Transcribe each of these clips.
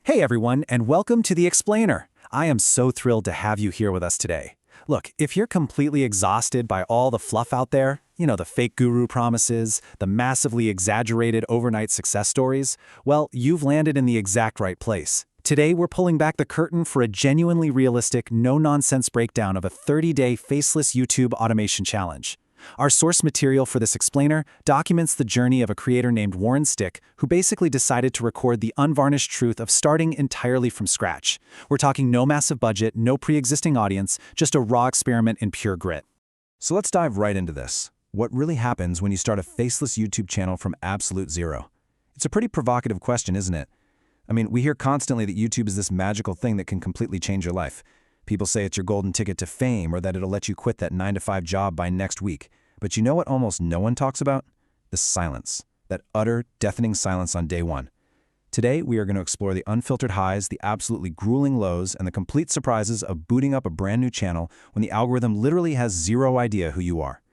Hey everyone, and welcome to The Explainer. I am so thrilled to have you here with us today. Look, if you're completely exhausted by all the fluff out there, the fake guru promises, the massively exaggerated overnight success stories, well, you've landed in the exact right place. Today, we're pulling back the curtain for a genuinely realistic, no-nonsense breakdown of a 30-day faceless YouTube automation challenge. Our source material for this explainer documents the journey of a creator named Warren Stick, who basically decided to record the unvarnished truth of starting entirely from scratch. We're talking no massive budget, no pre-existing audience, just a raw experiment in pure grit. So let's dive right into this. What really happens when you start a faceless YouTube channel from absolute zero? It's a pretty provocative question, isn't it? I mean, we hear constantly that YouTube is this magical thing that can completely change your life. People say it's your golden ticket to fame or that it'll let you quit that 9-to-5 job by next week. But you know what almost no one talks about? The silence. That utter, deafening silence on day one. Today, we are going to explore the unfiltered highs, the absolutely grueling lows, and the complete surprises of booting up a brand new channel when the algorithm literally has zero idea who you are.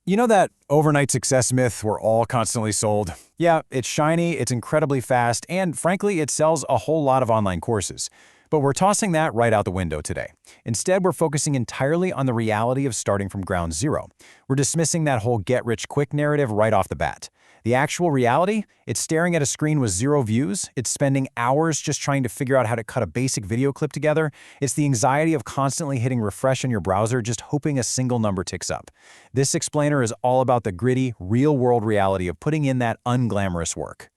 You know that overnight success myth we're all constantly sold? Yeah, it's shiny, it's incredibly fast, and frankly, it sells a whole lot of online courses. But we're tossing that right out the window today. Instead, we're focusing entirely on the reality of starting from ground zero. We're dismissing that whole get-rich-quick narrative right off the bat. The actual reality? It's staring at a screen with zero views. It's spending hours just trying to figure out how to cut a basic video clip together. It's the anxiety of constantly hitting refresh on your browser just hoping a single number ticks up. This explainer is all about the gritty, real-world reality of putting in that unglamorous work.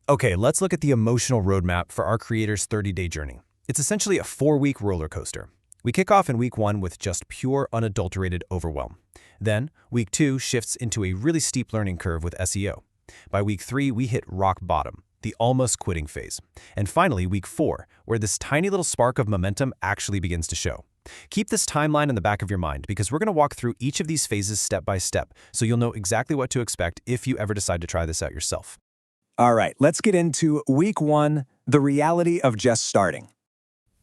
Okay, let's look at the emotional roadmap for our creator's 30-day journey. It's essentially a 4-week roller coaster. We kick off in week 1 with just pure, unadulterated overwhelm. Then, week 2 shifts into a really steep learning curve with SEO. By week 3, we hit rock bottom, the almost quitting phase. And finally, week 4, where this tiny little spark of momentum actually begins to show. Keep this timeline in the back of your mind because we're going to walk through each of these phases step by step, so you'll know exactly what to expect if you ever decide to try this out yourself. All right, let's get into week 1, the reality of just starting.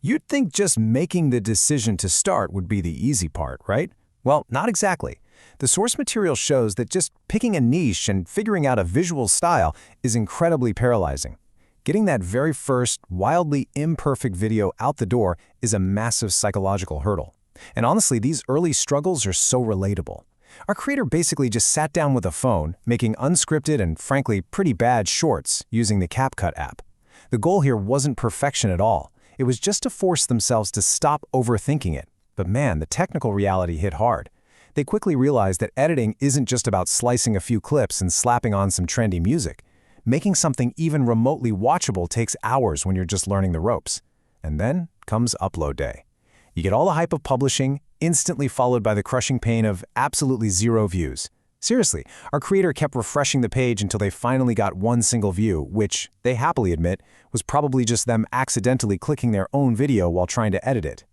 You'd think just making the decision to start would be the easy part, right? Well, not exactly. The source material shows that just picking a niche and figuring out a visual style is incredibly paralyzing. Getting that very first, wildly imperfect video out the door is a massive psychological hurdle. And honestly, these early struggles are so relatable. Our creator basically just sat down with a phone, making unscripted and frankly pretty bad shorts using the CapCut app. The goal here wasn't perfection at all. It was just to force themselves to stop overthinking it. But man, the technical reality hit hard. They quickly realized that editing isn't just about slicing a few clips and slapping on some trendy music. Making something even remotely watchable takes hours when you're just learning the ropes. And then comes upload day. You get all the hype of publishing, instantly followed by the crushing pain of absolutely zero views. Seriously, our creator kept refreshing the page until they finally got one single view, which, they happily admit, was probably just them accidentally clicking their own video while trying to edit it.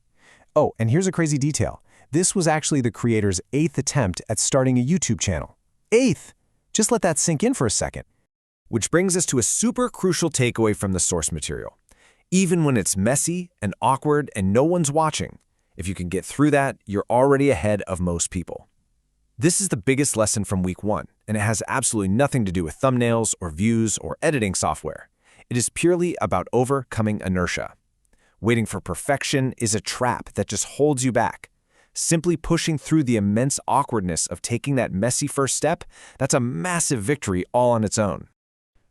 Oh, and here's a crazy detail. This was actually the creator's 8th attempt at starting a YouTube channel. 8th! Just let that sink in for a second. Which brings us to a super crucial takeaway from the source material. Even when it's messy and awkward and no one's watching, if you can get through that, you're already ahead of most people. This is the biggest lesson from week 1, and it has absolutely nothing to do with thumbnails or views or editing software. It is purely about overcoming inertia. Waiting for perfection is a trap that just holds you back. Simply pushing through the immense awkwardness of taking that messy first step, that's a massive victory all on its own.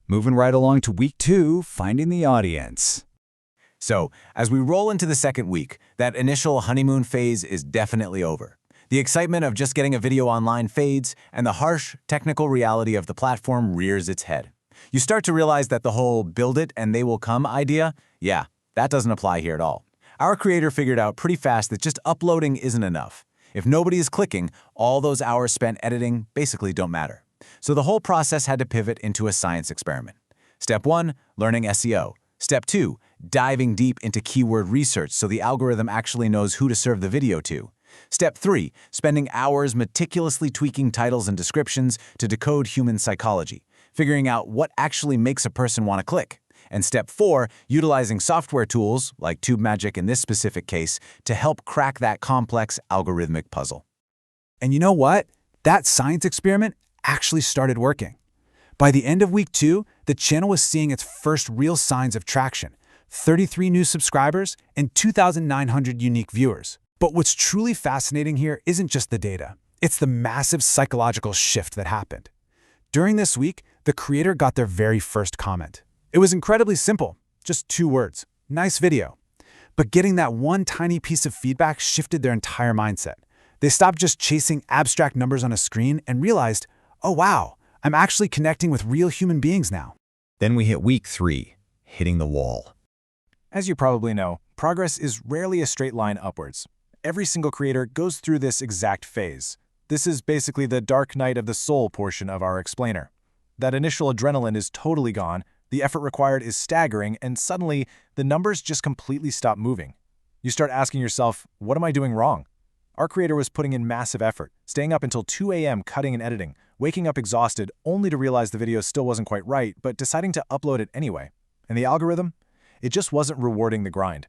Moving right along to week 2, finding the audience. So, as we roll into the second week, that initial honeymoon phase is definitely over. The excitement of just getting a video online fades, and the harsh, technical reality of the platform rears its head. You start to realize that the whole build it and they will come idea, yeah, that doesn't apply here at all. Our creator figured out pretty fast that just uploading isn't enough. If nobody is clicking, all those hours spent editing basically don't matter. So the whole process had to pivot into a science experiment. Step 1, learning SEO. Step 2, diving deep into keyword research so the algorithm actually knows who to serve the video to. Step 3, spending hours meticulously tweaking titles and descriptions to decode human psychology, figuring out what actually makes a person want to click. And step 4, utilizing software tools, like TubeMagic in this specific case, to help crack that complex algorithmic puzzle. And you know what? That science experiment actually started working. By the end of week 2, the channel was seeing its first real signs of traction. 33 new subscribers, and 2,900 unique viewers. But what's truly fascinating here isn't just the data. It's the massive psychological shift that happened. During this week, the creator got their very first comment. It was incredibly simple, just 2 words, "Nice video." But getting that one tiny piece of feedback shifted their entire mindset. They stopped just chasing abstract numbers on a screen and realized, oh wow, I'm actually connecting with real human beings now. Then we hit week 3, hitting the wall. As you probably know, progress is rarely a straight line upwards. Every single creator goes through this exact phase. This is basically the dark night of the soul portion of our explainer. That initial adrenaline is totally gone, the effort required is staggering, and suddenly, the numbers just completely stop moving. You start asking yourself, what am I doing wrong? Our creator was putting in massive effort, staying up until 2 a.m. cutting and editing, waking up exhausted only to realize the video still wasn't quite right, but deciding to upload it anyway. And the algorithm? It just wasn't rewarding the grind.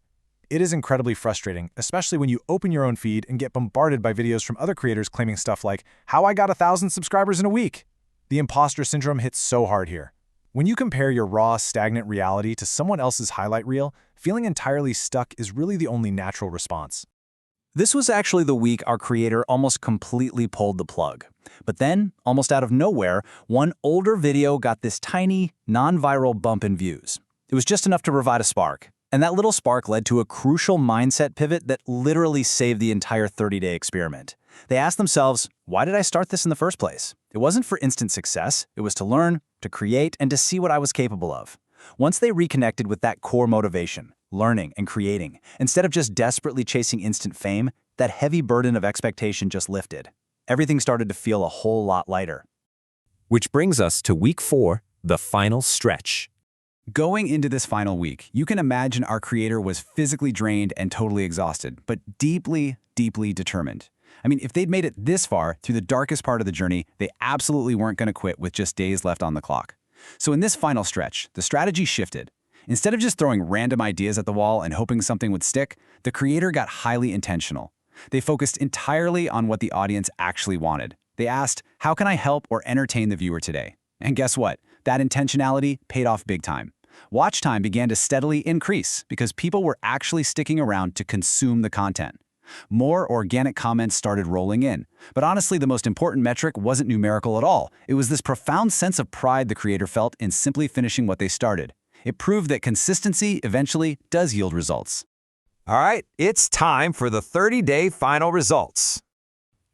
It is incredibly frustrating, especially when you open your own feed and get bombarded by videos from other creators claiming stuff like, how I got 1,000 subscribers in a week. The imposter syndrome hits so hard here. When you compare your raw, stagnant reality to someone else's highlight reel, feeling entirely stuck is really the only natural response. This was actually the week our creator almost completely pulled the plug. But then, almost out of nowhere, one older video got this tiny, non-viral bump in views. It was just enough to provide a spark. And that little spark led to a crucial mindset pivot that literally saved the entire 30-day experiment. They asked themselves, why did I start this in the first place? It wasn't for instant success. It was to learn, to create, and to see what I was capable of. Once they reconnected with that core motivation, learning and creating, instead of just desperately chasing instant fame, that heavy burden of expectation just lifted. Everything started to feel a whole lot lighter. Which brings us to week 4, the final stretch. Going into this final week, you can imagine our creator was physically drained and totally exhausted, but deeply, deeply determined. I mean, if they'd made it this far through the darkest part of the journey, they absolutely weren't going to quit with just days left on the clock. So in this final stretch, the strategy shifted. Instead of just throwing random ideas at the wall and hoping something would stick, the creator got highly intentional. They focused entirely on what the audience actually wanted. They asked, how can I help or entertain the viewer today? And guess what? That intentionality paid off big time. Watch time began to steadily increase because people were actually sticking around to consume the content. More organic comments started rolling in. But honestly, the most important metric wasn't numerical at all. It was this profound sense of pride the creator felt in simply finishing what they started. It proved that consistency eventually does yield results. All right, it's time for the 30-day final results.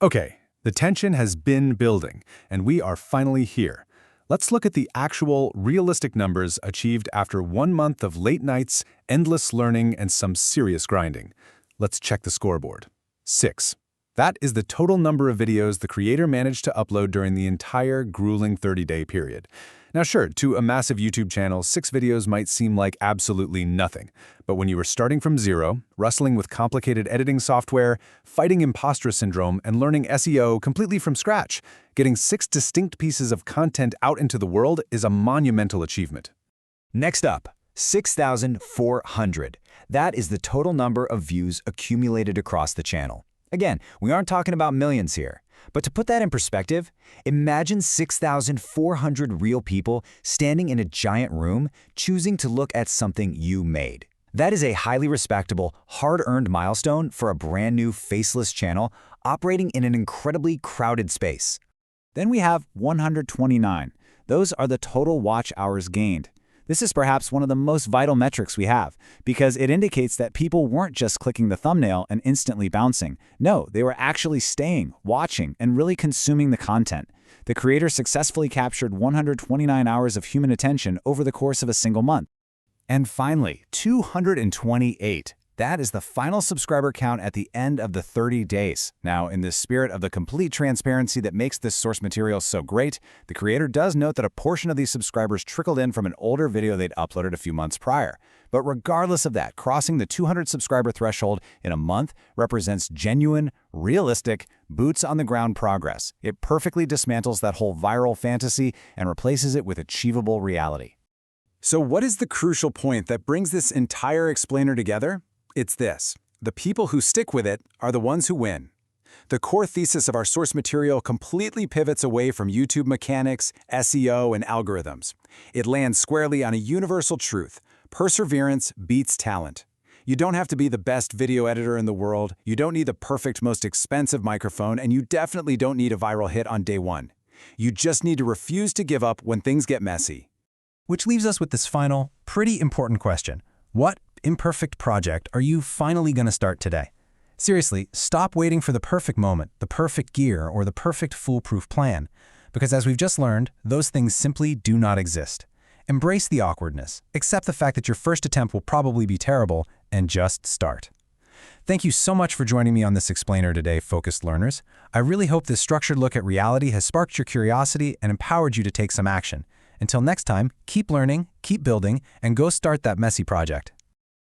Okay, the tension has been building, and we are finally here. Let's look at the actual, realistic numbers achieved after 1 month of late nights, endless learning, and some serious grinding. Let's check the scoreboard. 6. That is the total number of videos the creator managed to upload during the entire grueling 30-day period. Now sure, to a massive YouTube channel, 6 videos might seem like absolutely nothing. But when you were starting from zero, wrestling with complicated editing software, fighting imposter syndrome, and learning SEO completely from scratch, getting 6 distinct pieces of content out into the world is a monumental achievement. Next up, 6,400. That is the total number of views accumulated across the channel. Again, we aren't talking about millions here. But to put that in perspective, imagine 6,400 real people standing in a giant room choosing to look at something you made. That is a highly respectable, hard-earned milestone for a brand new faceless channel operating in an incredibly crowded space. Then we have 129. Those are the total watch hours gained. This is perhaps one of the most vital metrics we have, because it indicates that people weren't just clicking the thumbnail and instantly bouncing. No, they were actually staying, watching, and really consuming the content. The creator successfully captured 129 hours of human attention over the course of a single month. And finally, 228. That is the final subscriber count at the end of the 30 days. Now, in the spirit of the complete transparency that makes this source material so great, the creator does note that a portion of these subscribers trickled in from an older video they'd uploaded a few months prior. But regardless of that, crossing the 200 subscriber threshold in a month represents genuine, realistic, boots-on-the-ground progress. It perfectly dismantles that whole viral fantasy and replaces it with achievable reality. So what is the crucial point that brings this entire explainer together? It's this: the people who stick with it are the ones who win. The core thesis of our source material completely pivots away from YouTube mechanics, SEO, and algorithms. It lands squarely on a universal truth. Perseverance beats talent. You don't have to be the best video editor in the world, you don't need the perfect, most expensive microphone, and you definitely don't need a viral hit on day one. You just need to refuse to give up when things get messy. Which leaves us with this final, pretty important question. What imperfect project are you finally going to start today? Seriously, stop waiting for the perfect moment, the perfect gear, or the perfect foolproof plan. Because as we've just learned, those things simply do not exist. Embrace the awkwardness, accept the fact that your first attempt will probably be terrible, and just start. Thank you so much for joining me on this explainer today, focused learners. I really hope this structured look at reality has sparked your curiosity and empowered you to take some action. Until next time, keep learning, keep building, and go start that messy project.